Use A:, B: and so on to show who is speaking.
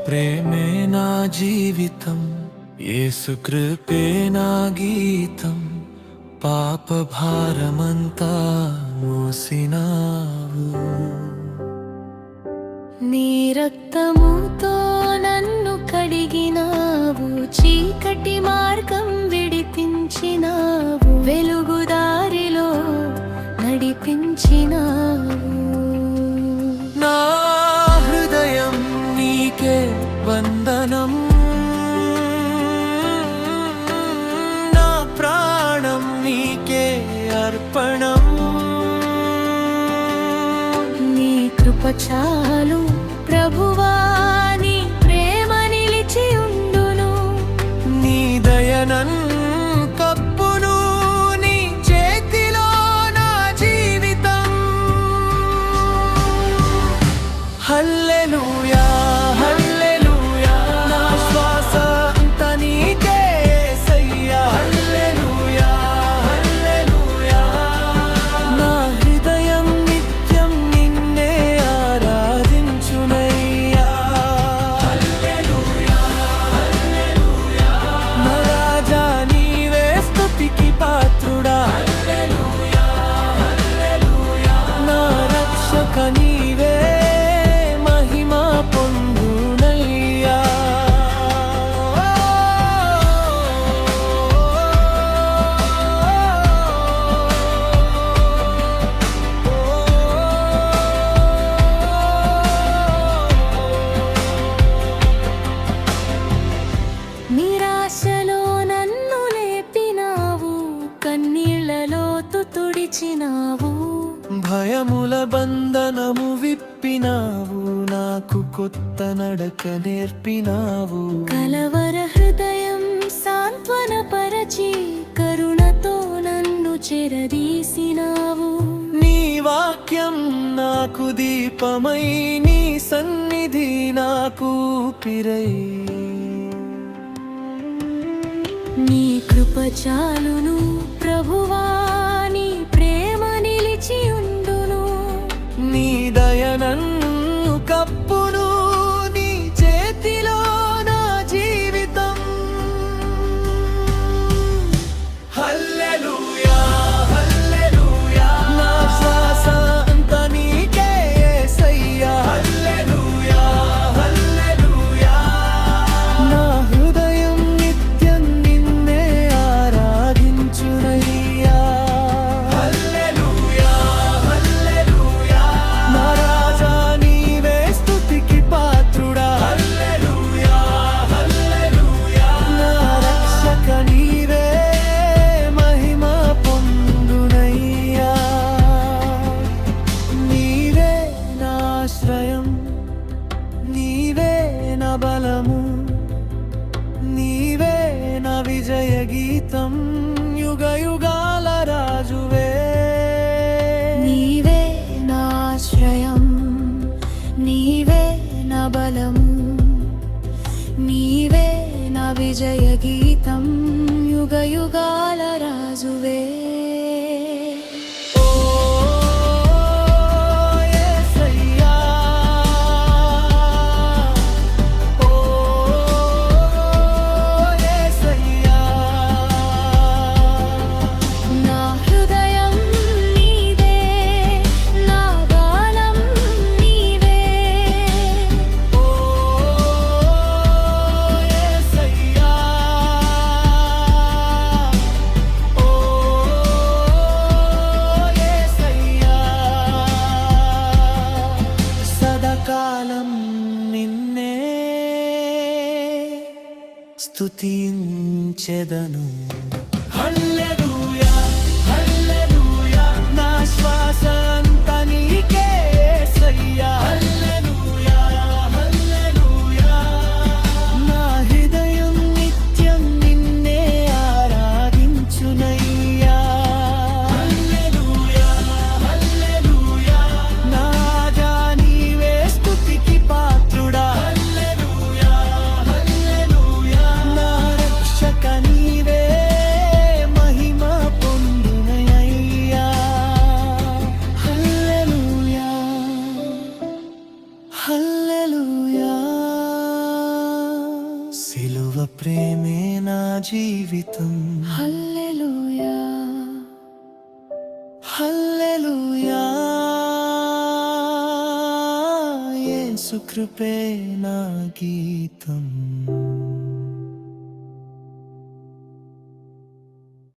A: ప్రేమే నా జీవితం, యేసు కృపే నా గీతం. పాప భారమంతా మోసినావు.
B: నీ రక్తముతో నన్ను కడిగినావు, చీకటి మార్గం విడిపించినావు, వెలుగు దారిలో నడిపించినావు.
A: నా హృదయం నీకే వందనం, నా ప్రాణం నీకే అర్పణం.
B: నీ కృప చాలు ప్రభువా, నీ ప్రేమ నిలిచి ఉండును.
A: నీ దయనన్ కప్పును, నీ చేతిలో నా జీవితం. హల్లెలూయా హల్లెలూయా, నా శ్వాస అంతా నీకే యేసయ్యా. హల్లెలూయా హల్లెలూయా, నా హృదయం నిత్యం నిన్నే ఆరాధించునయ్యా. హల్లెలూయా హల్లెలూయా, నా రాజా నీవే స్తుతికి పాత్రుడా. హల్లెలూయా హల్లెలూయా, నా రక్షక నీవే మహిమ పొందునయ్యా.
B: నిరాశలో నన్ను లేపినావు, కన్నీళ్లలో తుడిచినావు.
A: భయముల బంధనము విప్పినావు, నాకు కొత్త నడక నేర్పినావు.
B: కలవర హృదయం సాంత్వన పరచి, కరుణతో నన్ను చెరదీసినావు.
A: నీ వాక్యం నాకు దీపమై, నీ సన్నిధి నాకు ఊపిరై.
B: నీ కృప చాలును ప్రభువా, నీ ప్రేమ నిలిచి ఉండును.
A: నీ దయనన్ను కప్పును, నీ చేతిలో నా జీవితం. హల్లెలూయా హల్లెలూయా, నా శ్వాస అంతా నీకే యేసయ్యా. హల్లెలూయా హల్లెలూయా, నా హృదయం నిత్యం నిన్నే ఆరాధించునయ్యా. హల్లెలూయా హల్లెలూయా, నా రాజా నీవే స్తుతికి పాత్రుడా. హల్లెలూయా హల్లెలూయా, నా రక్షక నీవే మహిమ పొందునయ్యా. నీవే నా ఆశ్రయం, నీవే నా బలము, నీవే నా విజయ గీతం. యుగ యుగాల రాజువే.
B: నీవే నా ఆశ్రయం, నీవే నా బలము, నీవే నా విజయ గీతం, యుగ యుగాల రాజువే.
A: ఓ యేసయ్యా, ఓ యేసయ్యా,
B: నా హృదయం నీదే, నా గానం నీవే.
A: ఓ యేసయ్యా, ఓ యేసయ్యా, సదాకాలం నిన్నే స్తుతించెదను. హల్లెలూయా హల్లెలూయా, నా శ్వాస అంతా నీకే యేసయ్యా. హల్లెలూయా హల్లెలూయా, నా హృదయం నిత్యం నిన్నే ఆరాధించునయ్యా. హల్లెలూయా హల్లెలూయా, నా రాజా నీవే స్తుతికి పాత్రుడా. హల్లెలూయా హల్లెలూయా, నా రక్షక నీవే జీవితం.
B: హల్లెలూయా
A: హల్లెలూయా యేసు కృపే నా గీతం.